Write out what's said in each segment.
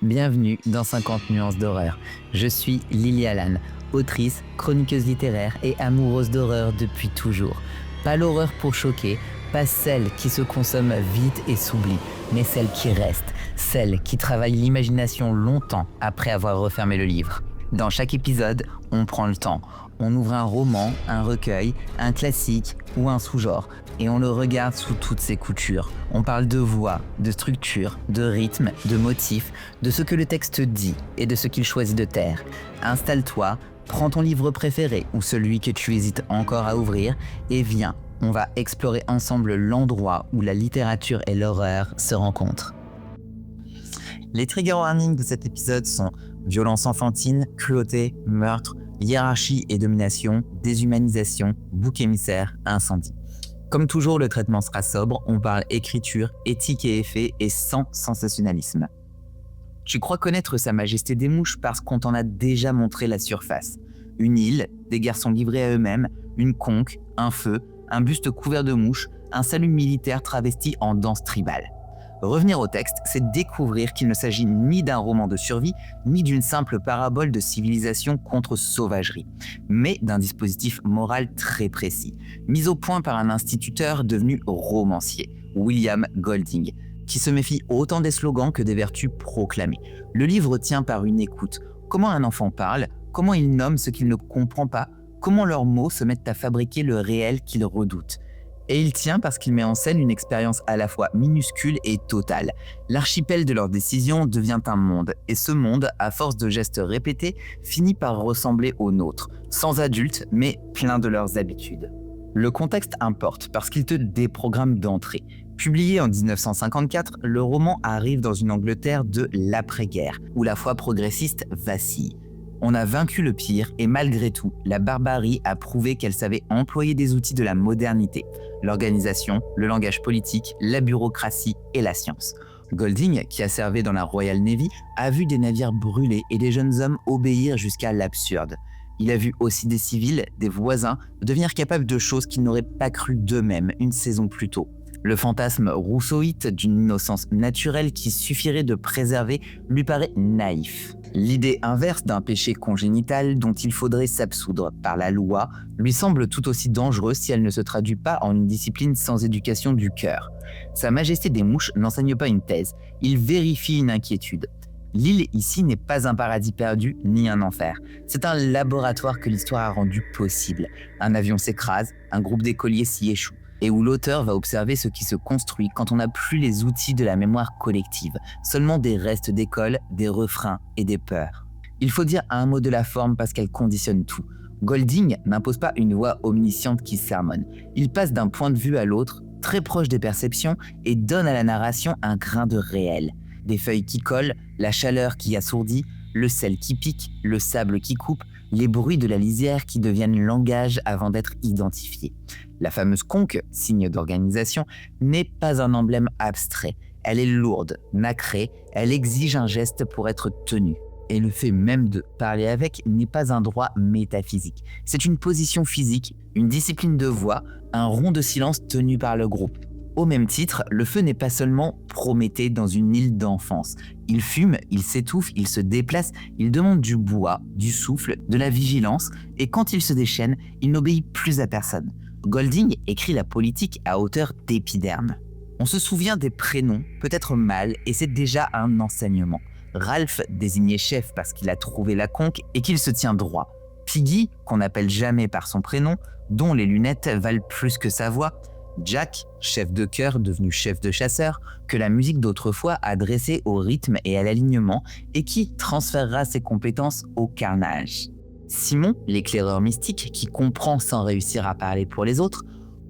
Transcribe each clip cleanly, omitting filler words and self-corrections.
Bienvenue dans 50 nuances d'horreur. Je suis Lily Allan, autrice, chroniqueuse littéraire et amoureuse d'horreur depuis toujours. Pas l'horreur pour choquer, pas celle qui se consomme vite et s'oublie, mais celle qui reste, celle qui travaille l'imagination longtemps après avoir refermé le livre. Dans chaque épisode, on prend le temps. On ouvre un roman, un recueil, un classique ou un sous-genre et on le regarde sous toutes ses coutures. On parle de voix, de structure, de rythme, de motifs, de ce que le texte dit et de ce qu'il choisit de taire. Installe-toi, prends ton livre préféré ou celui que tu hésites encore à ouvrir et viens, on va explorer ensemble l'endroit où la littérature et l'horreur se rencontrent. Les trigger warnings de cet épisode sont violence enfantine, cruauté, meurtre, hiérarchie et domination, déshumanisation, bouc émissaire, incendie. Comme toujours, le traitement sera sobre, on parle écriture, éthique et effet et sans sensationnalisme. Tu crois connaître Sa Majesté des Mouches parce qu'on t'en a déjà montré la surface. Une île, des garçons livrés à eux-mêmes, une conque, un feu, un buste couvert de mouches, un salut militaire travesti en danse tribale. Revenir au texte, c'est découvrir qu'il ne s'agit ni d'un roman de survie, ni d'une simple parabole de civilisation contre sauvagerie, mais d'un dispositif moral très précis, mis au point par un instituteur devenu romancier, William Golding, qui se méfie autant des slogans que des vertus proclamées. Le livre tient par une écoute. Comment un enfant parle, comment il nomme ce qu'il ne comprend pas, comment leurs mots se mettent à fabriquer le réel qu'il redoute. Et il tient parce qu'il met en scène une expérience à la fois minuscule et totale. L'archipel de leurs décisions devient un monde, et ce monde, à force de gestes répétés, finit par ressembler au nôtre, sans adultes, mais plein de leurs habitudes. Le contexte importe parce qu'il te déprogramme d'entrée. Publié en 1954, le roman arrive dans une Angleterre de l'après-guerre, où la foi progressiste vacille. On a vaincu le pire et malgré tout, la barbarie a prouvé qu'elle savait employer des outils de la modernité, l'organisation, le langage politique, la bureaucratie et la science. Golding, qui a servi dans la Royal Navy, a vu des navires brûler et des jeunes hommes obéir jusqu'à l'absurde. Il a vu aussi des civils, des voisins, devenir capables de choses qu'ils n'auraient pas cru d'eux-mêmes une saison plus tôt. Le fantasme rousseauite d'une innocence naturelle qui suffirait de préserver lui paraît naïf. L'idée inverse d'un péché congénital dont il faudrait s'absoudre par la loi lui semble tout aussi dangereuse si elle ne se traduit pas en une discipline sans éducation du cœur. Sa Majesté des Mouches n'enseigne pas une thèse, il vérifie une inquiétude. L'île ici n'est pas un paradis perdu ni un enfer. C'est un laboratoire que l'histoire a rendu possible. Un avion s'écrase, un groupe d'écoliers s'y échoue. Et où l'auteur va observer ce qui se construit quand on n'a plus les outils de la mémoire collective, seulement des restes d'école, des refrains et des peurs. Il faut dire un mot de la forme parce qu'elle conditionne tout. Golding n'impose pas une voix omnisciente qui sermonne. Il passe d'un point de vue à l'autre, très proche des perceptions, et donne à la narration un grain de réel. Des feuilles qui collent, la chaleur qui assourdit, le sel qui pique, le sable qui coupe, les bruits de la lisière qui deviennent langage avant d'être identifiés. La fameuse conque, signe d'organisation, n'est pas un emblème abstrait. Elle est lourde, nacrée, elle exige un geste pour être tenue. Et le fait même de parler avec n'est pas un droit métaphysique. C'est une position physique, une discipline de voix, un rond de silence tenu par le groupe. Au même titre, le feu n'est pas seulement Prométhée dans une île d'enfance. Il fume, il s'étouffe, il se déplace, il demande du bois, du souffle, de la vigilance, et quand il se déchaîne, il n'obéit plus à personne. Golding écrit la politique à hauteur d'épiderme. On se souvient des prénoms, peut-être mal, et c'est déjà un enseignement. Ralph, désigné chef parce qu'il a trouvé la conque et qu'il se tient droit. Piggy, qu'on n'appelle jamais par son prénom, dont les lunettes valent plus que sa voix. Jack, chef de chœur devenu chef de chasseur, que la musique d'autrefois a dressé au rythme et à l'alignement et qui transférera ses compétences au carnage. Simon, l'éclaireur mystique qui comprend sans réussir à parler pour les autres.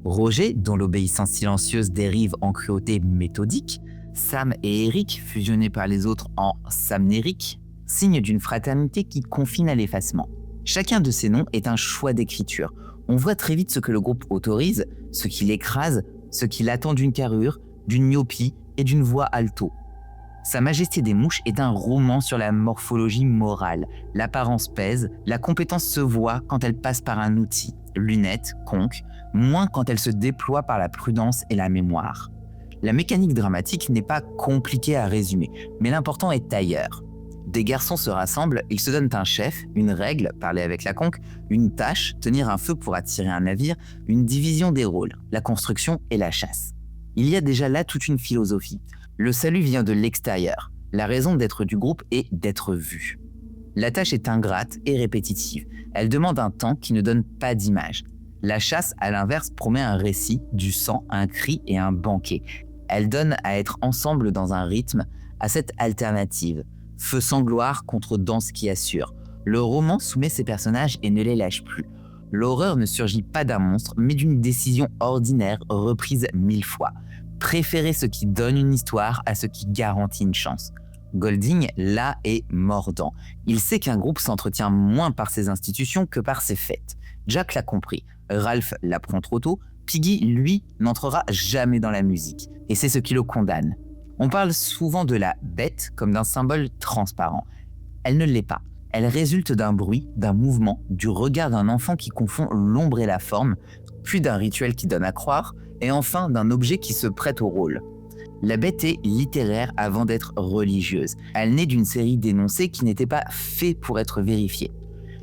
Roger, dont l'obéissance silencieuse dérive en cruauté méthodique. Sam et Eric, fusionnés par les autres en Samnéric, signe d'une fraternité qui confine à l'effacement. Chacun de ces noms est un choix d'écriture. On voit très vite ce que le groupe autorise, ce qui l'écrase, ce qu'il attend d'une carrure, d'une myopie et d'une voix alto. Sa Majesté des Mouches est un roman sur la morphologie morale. L'apparence pèse, la compétence se voit quand elle passe par un outil, lunettes, conque, moins quand elle se déploie par la prudence et la mémoire. La mécanique dramatique n'est pas compliquée à résumer, mais l'important est ailleurs. Des garçons se rassemblent, ils se donnent un chef, une règle, parler avec la conque, une tâche, tenir un feu pour attirer un navire, une division des rôles, la construction et la chasse. Il y a déjà là toute une philosophie. Le salut vient de l'extérieur. La raison d'être du groupe est d'être vu. La tâche est ingrate et répétitive. Elle demande un temps qui ne donne pas d'image. La chasse, à l'inverse, promet un récit, du sang, un cri et un banquet. Elle donne à être ensemble dans un rythme, à cette alternative. Feu sans gloire contre danse qui assure. Le roman soumet ses personnages et ne les lâche plus. L'horreur ne surgit pas d'un monstre, mais d'une décision ordinaire reprise 1000 fois. Préférer ce qui donne une histoire à ce qui garantit une chance. Golding, là, est mordant. Il sait qu'un groupe s'entretient moins par ses institutions que par ses fêtes. Jack l'a compris. Ralph l'apprend trop tôt. Piggy, lui, n'entrera jamais dans la musique. Et c'est ce qui le condamne. On parle souvent de la bête comme d'un symbole transparent. Elle ne l'est pas. Elle résulte d'un bruit, d'un mouvement, du regard d'un enfant qui confond l'ombre et la forme, puis d'un rituel qui donne à croire, et enfin d'un objet qui se prête au rôle. La bête est littéraire avant d'être religieuse. Elle naît d'une série d'énoncés qui n'étaient pas faits pour être vérifiés.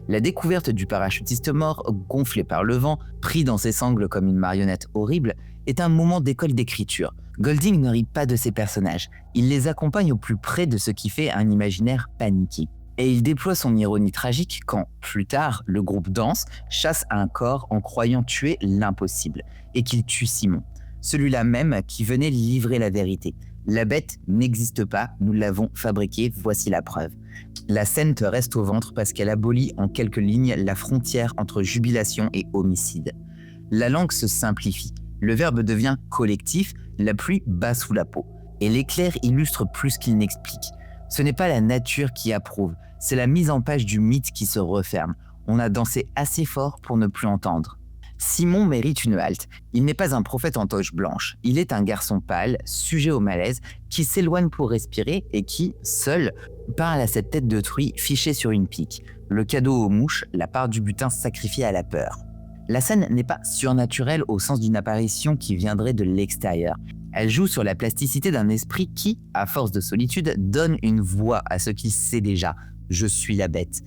La découverte du parachutiste mort, gonflé par le vent, pris dans ses sangles comme une marionnette horrible, est un moment d'école d'écriture. Golding ne rit pas de ses personnages. Il les accompagne au plus près de ce qui fait un imaginaire paniqué. Et il déploie son ironie tragique quand, plus tard, le groupe danse, chasse un corps en croyant tuer l'impossible, et qu'il tue Simon, celui-là même qui venait livrer la vérité. La bête n'existe pas, nous l'avons fabriquée, voici la preuve. La scène te reste au ventre parce qu'elle abolit en quelques lignes la frontière entre jubilation et homicide. La langue se simplifie, le verbe devient collectif, la pluie bat sous la peau, et l'éclair illustre plus qu'il n'explique. Ce n'est pas la nature qui approuve, c'est la mise en page du mythe qui se referme. On a dansé assez fort pour ne plus entendre. Simon mérite une halte. Il n'est pas un prophète en toge blanche. Il est un garçon pâle, sujet au malaise, qui s'éloigne pour respirer et qui, seul, parle à cette tête de truie fichée sur une pique. Le cadeau aux mouches, la part du butin sacrifiée à la peur. La scène n'est pas surnaturelle au sens d'une apparition qui viendrait de l'extérieur. Elle joue sur la plasticité d'un esprit qui, à force de solitude, donne une voix à ce qu'il sait déjà. Je suis la bête.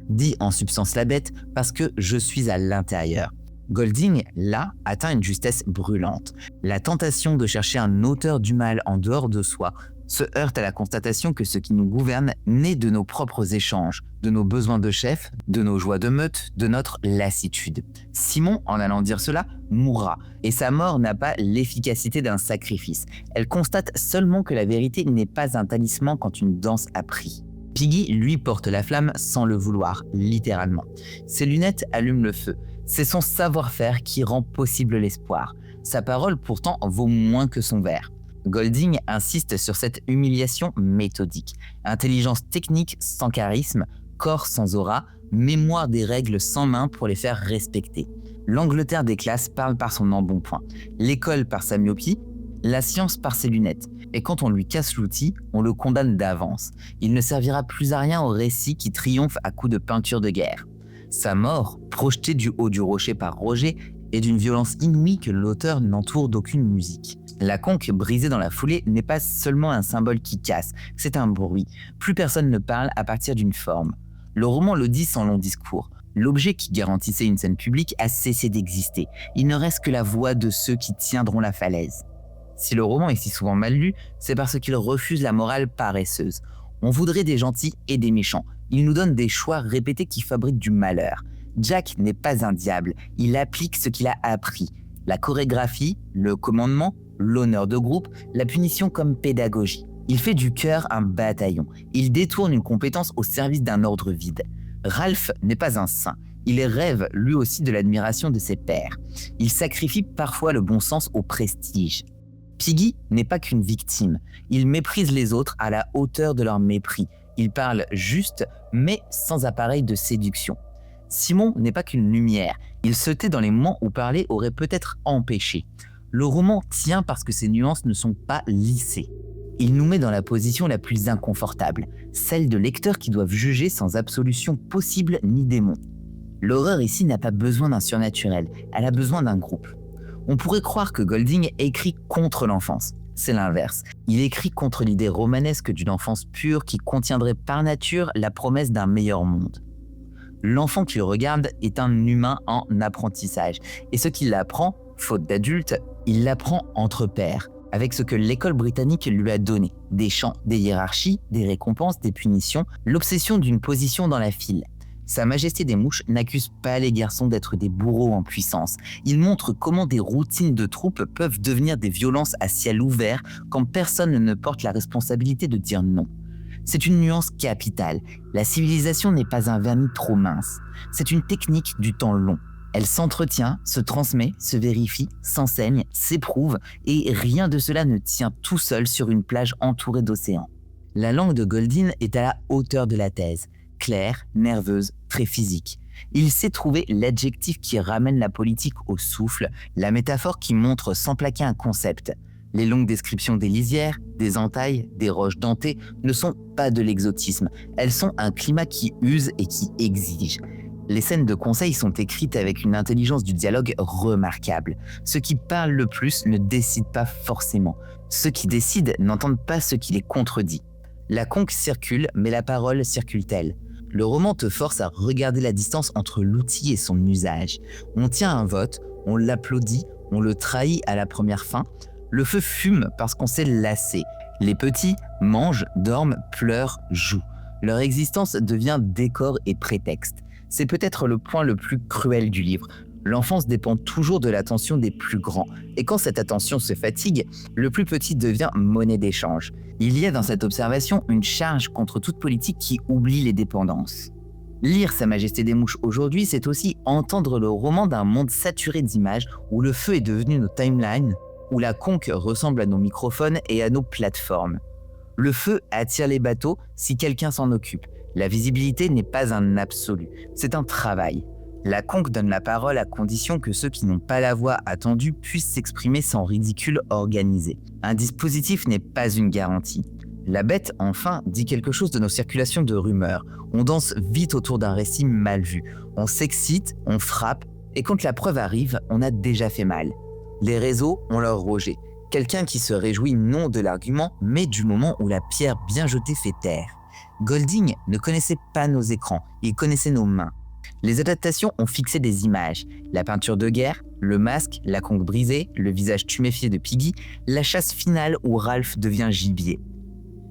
Dit en substance la bête parce que je suis à l'intérieur. Golding, là, atteint une justesse brûlante. La tentation de chercher un auteur du mal en dehors de soi se heurte à la constatation que ce qui nous gouverne naît de nos propres échanges, de nos besoins de chef, de nos joies de meute, de notre lassitude. Simon, en allant dire cela, mourra, et sa mort n'a pas l'efficacité d'un sacrifice. Elle constate seulement que la vérité n'est pas un talisman quand une danse a pris. Piggy, lui, porte la flamme sans le vouloir, littéralement. Ses lunettes allument le feu. C'est son savoir-faire qui rend possible l'espoir. Sa parole, pourtant, vaut moins que son vers. Golding insiste sur cette humiliation méthodique. Intelligence technique sans charisme, corps sans aura, mémoire des règles sans main pour les faire respecter. L'Angleterre des classes parle par son embonpoint, l'école par sa myopie, la science par ses lunettes. Et quand on lui casse l'outil, on le condamne d'avance. Il ne servira plus à rien au récit qui triomphe à coups de peinture de guerre. Sa mort, projetée du haut du rocher par Roger, est d'une violence inouïe que l'auteur n'entoure d'aucune musique. La conque brisée dans la foulée n'est pas seulement un symbole qui casse, c'est un bruit. Plus personne ne parle à partir d'une forme. Le roman le dit sans long discours. L'objet qui garantissait une scène publique a cessé d'exister. Il ne reste que la voix de ceux qui tiendront la falaise. Si le roman est si souvent mal lu, c'est parce qu'il refuse la morale paresseuse. On voudrait des gentils et des méchants. Il nous donne des choix répétés qui fabriquent du malheur. Jack n'est pas un diable, il applique ce qu'il a appris. La chorégraphie, le commandement, l'honneur de groupe, la punition comme pédagogie. Il fait du cœur un bataillon. Il détourne une compétence au service d'un ordre vide. Ralph n'est pas un saint. Il rêve lui aussi de l'admiration de ses pairs. Il sacrifie parfois le bon sens au prestige. Piggy n'est pas qu'une victime. Il méprise les autres à la hauteur de leur mépris. Il parle juste, mais sans appareil de séduction. Simon n'est pas qu'une lumière. Il se tait dans les moments où parler aurait peut-être empêché. Le roman tient parce que ses nuances ne sont pas lissées. Il nous met dans la position la plus inconfortable, celle de lecteurs qui doivent juger sans absolution possible ni démon. L'horreur ici n'a pas besoin d'un surnaturel, elle a besoin d'un groupe. On pourrait croire que Golding écrit contre l'enfance. c'est l'inverse. Il écrit contre l'idée romanesque d'une enfance pure qui contiendrait par nature la promesse d'un meilleur monde. L'enfant qu'il regarde est un humain en apprentissage. Et ce qu'il apprend, faute d'adulte, il l'apprend entre pairs, avec ce que l'école britannique lui a donné. Des chants, des hiérarchies, des récompenses, des punitions, l'obsession d'une position dans la file. Sa Majesté des Mouches n'accuse pas les garçons d'être des bourreaux en puissance. Il montre comment des routines de troupes peuvent devenir des violences à ciel ouvert quand personne ne porte la responsabilité de dire non. C'est une nuance capitale. La civilisation n'est pas un vernis trop mince. C'est une technique du temps long. Elle s'entretient, se transmet, se vérifie, s'enseigne, s'éprouve, et rien de cela ne tient tout seul sur une plage entourée d'océans. La langue de Golding est à la hauteur de la thèse. Claire, nerveuse, très physique. Il sait trouver l'adjectif qui ramène la politique au souffle, la métaphore qui montre sans plaquer un concept. Les longues descriptions des lisières, des entailles, des roches dentées ne sont pas de l'exotisme. Elles sont un climat qui use et qui exige. Les scènes de conseil sont écrites avec une intelligence du dialogue remarquable. Ceux qui parlent le plus ne décident pas forcément. Ceux qui décident n'entendent pas ce qui les contredit. La conque circule, mais la parole circule-t-elle ? Le roman te force à regarder la distance entre l'outil et son usage. On tient un vote, on l'applaudit, on le trahit à la première fin. Le feu fume parce qu'on s'est lassé. Les petits mangent, dorment, pleurent, jouent. Leur existence devient décor et prétexte. C'est peut-être le point le plus cruel du livre. L'enfance dépend toujours de l'attention des plus grands. Et quand cette attention se fatigue, le plus petit devient monnaie d'échange. Il y a dans cette observation une charge contre toute politique qui oublie les dépendances. Lire Sa Majesté des Mouches aujourd'hui, c'est aussi entendre le roman d'un monde saturé d'images où le feu est devenu nos timelines, où la conque ressemble à nos microphones et à nos plateformes. Le feu attire les bateaux si quelqu'un s'en occupe. La visibilité n'est pas un absolu, c'est un travail. La conque donne la parole à condition que ceux qui n'ont pas la voix attendue puissent s'exprimer sans ridicule organisé. Un dispositif n'est pas une garantie. La bête, enfin, dit quelque chose de nos circulations de rumeurs. On danse vite autour d'un récit mal vu. On s'excite, on frappe, et quand la preuve arrive, on a déjà fait mal. Les réseaux ont leur Roger. Quelqu'un qui se réjouit non de l'argument, mais du moment où la pierre bien jetée fait taire. Golding ne connaissait pas nos écrans, il connaissait nos mains. Les adaptations ont fixé des images. La peinture de guerre, le masque, la conque brisée, le visage tuméfié de Piggy, la chasse finale où Ralph devient gibier.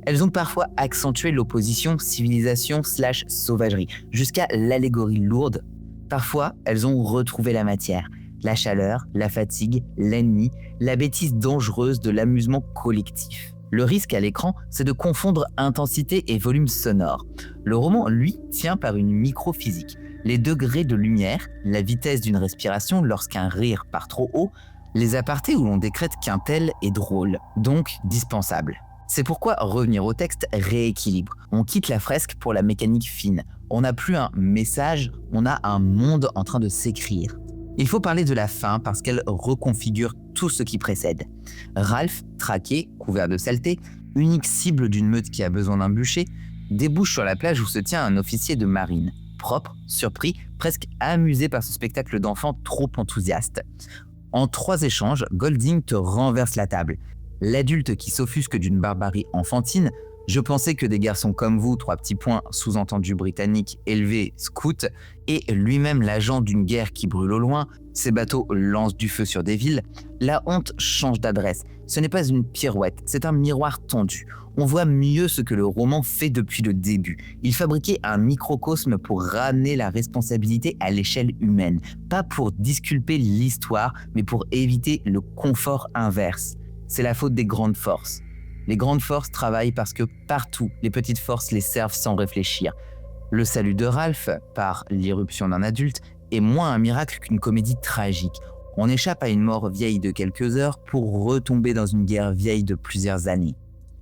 Elles ont parfois accentué l'opposition civilisation/sauvagerie, jusqu'à l'allégorie lourde. Parfois, elles ont retrouvé la matière. La chaleur, la fatigue, l'ennemi, la bêtise dangereuse de l'amusement collectif. Le risque à l'écran, c'est de confondre intensité et volume sonore. Le roman, lui, tient par une microphysique. Les degrés de lumière, la vitesse d'une respiration lorsqu'un rire part trop haut, les apartés où l'on décrète qu'un tel est drôle, donc dispensable. C'est pourquoi revenir au texte rééquilibre. On quitte la fresque pour la mécanique fine. On n'a plus un message, on a un monde en train de s'écrire. Il faut parler de la fin parce qu'elle reconfigure tout ce qui précède. Ralph, traqué, couvert de saleté, unique cible d'une meute qui a besoin d'un bûcher, débouche sur la plage où se tient un officier de marine. Propre, surpris, presque amusé par ce spectacle d'enfants trop enthousiaste. En 3 échanges, Golding te renverse la table. L'adulte qui s'offusque d'une barbarie enfantine, je pensais que des garçons comme vous, 3 petits points, sous-entendu britannique, élevé, scout, et lui-même l'agent d'une guerre qui brûle au loin, ces bateaux lancent du feu sur des villes, la honte change d'adresse. Ce n'est pas une pirouette, c'est un miroir tendu. On voit mieux ce que le roman fait depuis le début. Il fabriquait un microcosme pour ramener la responsabilité à l'échelle humaine, pas pour disculper l'histoire, mais pour éviter le confort inverse. C'est la faute des grandes forces. Les grandes forces travaillent parce que partout, les petites forces les servent sans réfléchir. Le salut de Ralph, par l'irruption d'un adulte, est moins un miracle qu'une comédie tragique. On échappe à une mort vieille de quelques heures pour retomber dans une guerre vieille de plusieurs années.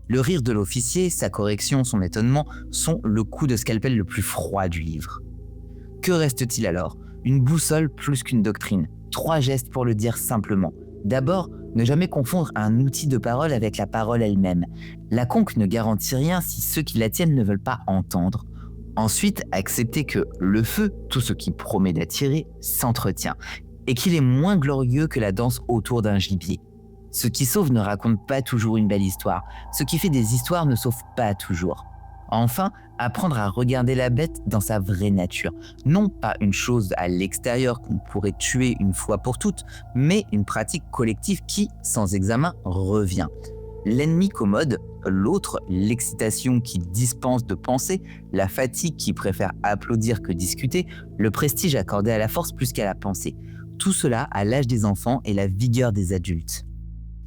Le rire de l'officier, sa correction, son étonnement sont le coup de scalpel le plus froid du livre. Que reste-t-il alors ? Une boussole plus qu'une doctrine. 3 gestes pour le dire simplement. D'abord, ne jamais confondre un outil de parole avec la parole elle-même. La conque ne garantit rien si ceux qui la tiennent ne veulent pas entendre. Ensuite, accepter que le feu, tout ce qui promet d'attirer, s'entretient, et qu'il est moins glorieux que la danse autour d'un gibier. Ce qui sauve ne raconte pas toujours une belle histoire. Ce qui fait des histoires ne sauve pas toujours. Enfin, apprendre à regarder la bête dans sa vraie nature. Non pas une chose à l'extérieur qu'on pourrait tuer une fois pour toutes, mais une pratique collective qui, sans examen, revient. L'ennemi commode, l'autre, l'excitation qui dispense de penser, la fatigue qui préfère applaudir que discuter, le prestige accordé à la force plus qu'à la pensée. Tout cela à l'âge des enfants et la vigueur des adultes.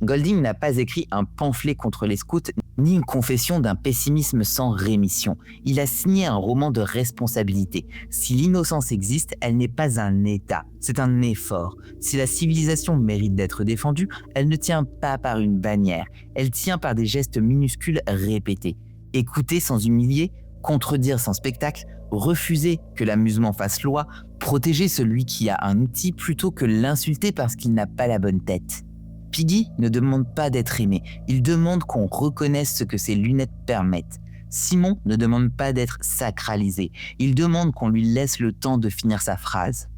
Golding n'a pas écrit un pamphlet contre les scouts, ni une confession d'un pessimisme sans rémission. Il a signé un roman de responsabilité. Si l'innocence existe, elle n'est pas un état, c'est un effort. Si la civilisation mérite d'être défendue, elle ne tient pas par une bannière, elle tient par des gestes minuscules répétés. Écouter sans humilier, contredire sans spectacle, refuser que l'amusement fasse loi, protéger celui qui a un outil plutôt que l'insulter parce qu'il n'a pas la bonne tête. Piggy ne demande pas d'être aimé, il demande qu'on reconnaisse ce que ses lunettes permettent. Simon ne demande pas d'être sacralisé, il demande qu'on lui laisse le temps de finir sa phrase.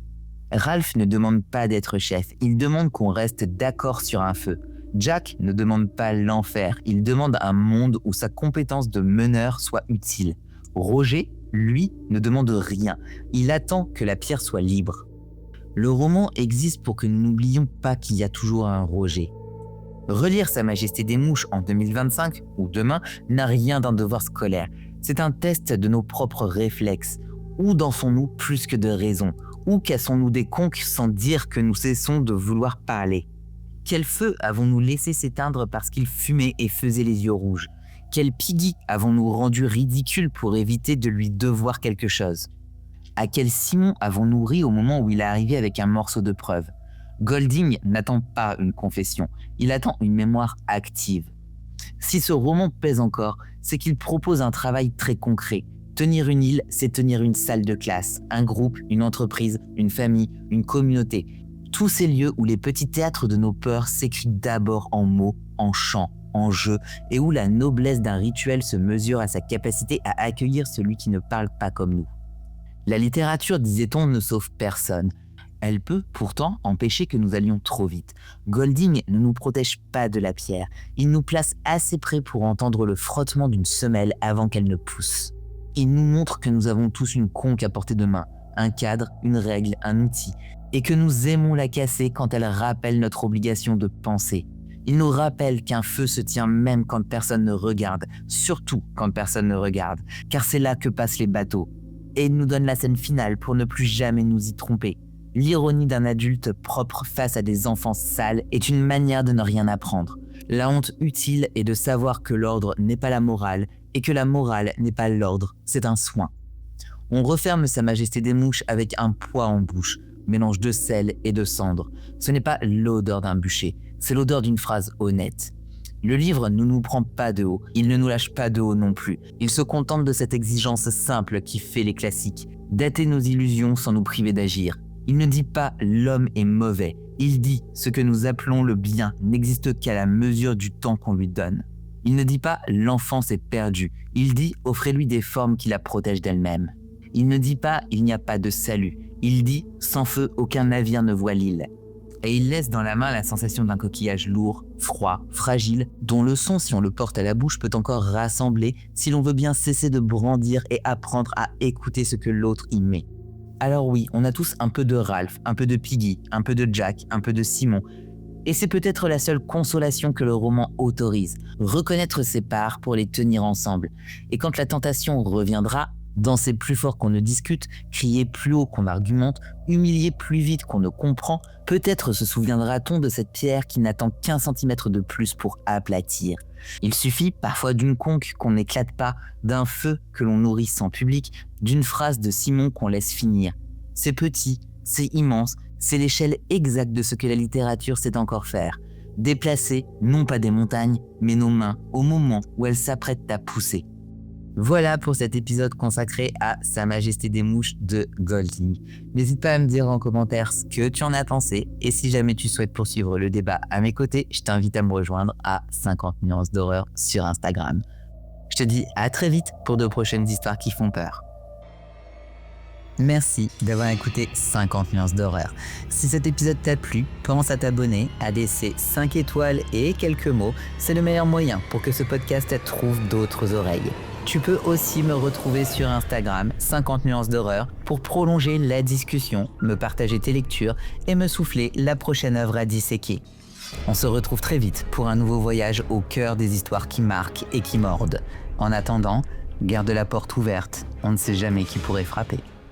Ralph ne demande pas d'être chef, il demande qu'on reste d'accord sur un feu. Jack ne demande pas l'enfer, il demande un monde où sa compétence de meneur soit utile. Roger, lui, ne demande rien, il attend que la pierre soit libre. Le roman existe pour que nous n'oublions pas qu'il y a toujours un Roger. Relire Sa Majesté des Mouches en 2025 ou demain n'a rien d'un devoir scolaire. C'est un test de nos propres réflexes. Où dansons-nous plus que de raison? Où cassons-nous des conques sans dire que nous cessons de vouloir parler? Quel feu avons-nous laissé s'éteindre parce qu'il fumait et faisait les yeux rouges? Quel Piggy avons-nous rendu ridicule pour éviter de lui devoir quelque chose? À quel Simon avons-nous ri au moment où il est arrivé avec un morceau de preuve? Golding n'attend pas une confession, il attend une mémoire active. Si ce roman pèse encore, c'est qu'il propose un travail très concret. Tenir une île, c'est tenir une salle de classe, un groupe, une entreprise, une famille, une communauté. Tous ces lieux où les petits théâtres de nos peurs s'écrivent d'abord en mots, en chants, en jeux, et où la noblesse d'un rituel se mesure à sa capacité à accueillir celui qui ne parle pas comme nous. La littérature, disait-on, ne sauve personne. Elle peut pourtant empêcher que nous allions trop vite. Golding ne nous protège pas de la pierre. Il nous place assez près pour entendre le frottement d'une semelle avant qu'elle ne pousse. Il nous montre que nous avons tous une conque à portée de main, un cadre, une règle, un outil, et que nous aimons la casser quand elle rappelle notre obligation de penser. Il nous rappelle qu'un feu se tient même quand personne ne regarde, surtout quand personne ne regarde, car c'est là que passent les bateaux. Et il nous donne la scène finale pour ne plus jamais nous y tromper. L'ironie d'un adulte propre face à des enfants sales est une manière de ne rien apprendre. La honte utile est de savoir que l'ordre n'est pas la morale et que la morale n'est pas l'ordre, c'est un soin. On referme Sa Majesté des Mouches avec un poids en bouche, mélange de sel et de cendre. Ce n'est pas l'odeur d'un bûcher, c'est l'odeur d'une phrase honnête. Le livre ne nous prend pas de haut, il ne nous lâche pas de haut non plus. Il se contente de cette exigence simple qui fait les classiques, dater nos illusions sans nous priver d'agir. Il ne dit pas « l'homme est mauvais », il dit « ce que nous appelons le bien n'existe qu'à la mesure du temps qu'on lui donne ». Il ne dit pas « l'enfance est perdue », il dit « offrez-lui des formes qui la protègent d'elle-même ». Il ne dit pas « il n'y a pas de salut », il dit « sans feu aucun navire ne voit l'île ». Et il laisse dans la main la sensation d'un coquillage lourd, froid, fragile, dont le son, si on le porte à la bouche, peut encore rassembler si l'on veut bien cesser de brandir et apprendre à écouter ce que l'autre y met. Alors oui, on a tous un peu de Ralph, un peu de Piggy, un peu de Jack, un peu de Simon. Et c'est peut-être la seule consolation que le roman autorise, reconnaître ses parts pour les tenir ensemble. Et quand la tentation reviendra, danser plus fort qu'on ne discute, crier plus haut qu'on argumente, humilier plus vite qu'on ne comprend, peut-être se souviendra-t-on de cette pierre qui n'attend qu'1 centimètre de plus pour aplatir. Il suffit parfois d'une conque qu'on n'éclate pas, d'un feu que l'on nourrit sans public, d'une phrase de Simon qu'on laisse finir. C'est petit, c'est immense, c'est l'échelle exacte de ce que la littérature sait encore faire. Déplacer, non pas des montagnes, mais nos mains au moment où elles s'apprêtent à pousser. Voilà pour cet épisode consacré à Sa Majesté des Mouches de Golding. N'hésite pas à me dire en commentaire ce que tu en as pensé et si jamais tu souhaites poursuivre le débat à mes côtés, je t'invite à me rejoindre à 50 nuances d'horreur sur Instagram. Je te dis à très vite pour de prochaines histoires qui font peur. Merci d'avoir écouté 50 nuances d'horreur. Si cet épisode t'a plu, pense à t'abonner, à laisser 5 étoiles et quelques mots. C'est le meilleur moyen pour que ce podcast trouve d'autres oreilles. Tu peux aussi me retrouver sur Instagram, 50 nuances d'horreur, pour prolonger la discussion, me partager tes lectures et me souffler la prochaine œuvre à disséquer. On se retrouve très vite pour un nouveau voyage au cœur des histoires qui marquent et qui mordent. En attendant, garde la porte ouverte, on ne sait jamais qui pourrait frapper.